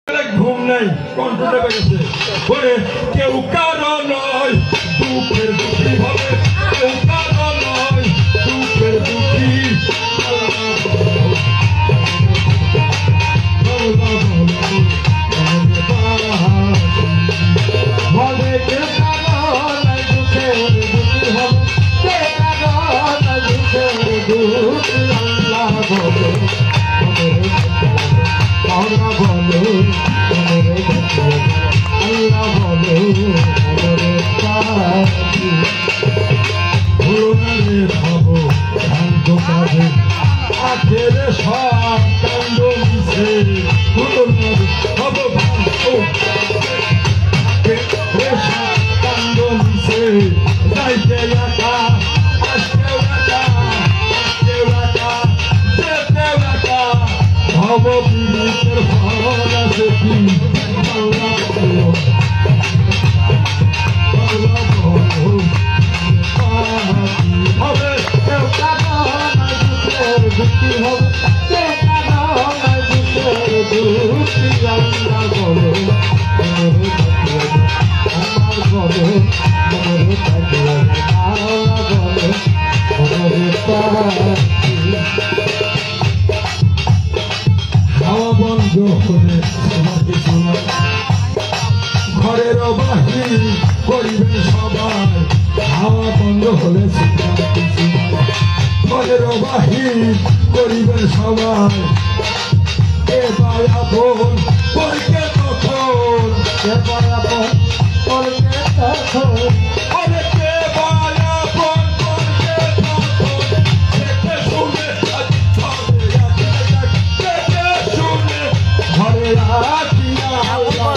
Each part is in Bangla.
ঘুম নেই কন্ট্রোলে গেছে বলে কেউ কারো নয় দুঃখের দুঃখী হবে কেউ কারো নয় দুঃখের দুঃখী বলে কেউ কারো নয় দুঃখের দুঃখী হবে কে কারো নয় দুঃখের দুঃখী আল্লাহ বলে আমরা বলো আল্লাহ বলো ভুলনারে ভাবো শান্ত কাজে আখের সব কাণ্ড মিশে ভুলনারে ভাবো সব কাণ্ড মিশে যাইতে একা আসতেও একা আসতেও একা যেতেও একা ভাবো পীড়িতের ফল আছে কি আল্লাহ বলো আল্লাহ বলো হবে কেউ কারো নয় দুঃখের দুঃখী হবে কে কারো নয় দুঃখের দুঃখী আল্লাহ বলো আমার বলো আল্লাহ বলো হাওয়া বন্ধ হলে তোমার কিছু নয় ঘরের বাহির করিবেন সবাই হাওয়া বন্ধ হলে তোমার কিছু নয় ঘরের বাহির করিবেন সবাই কে পায়া ফোন পরকে তখন কে পায়া ফোন পরকে তখন আরে কে পায়া ফোন পরকে তখন দেখে শুনে শুনে ঘরে রাখিয়া আল্লাহ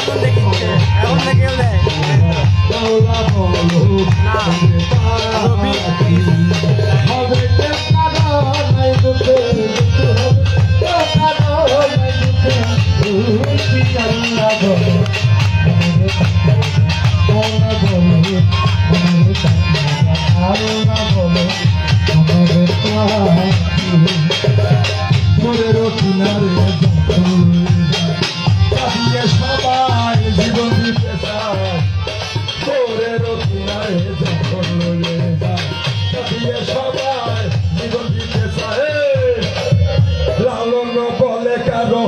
বলো হবে কে কারো নয় দুঃখের দুঃখী হবে কে কারো নয় দুঃখের দুঃখী আল্লাহ বলো আল্লাহ বলো মোরের কিনারে কাটিয়ে সবাই জীবন দিতে চায় মোরের কিনারে যখন লয়ে যায় কাটিয়ে সবাই জীবন দিতে চায় লালন বলে কারো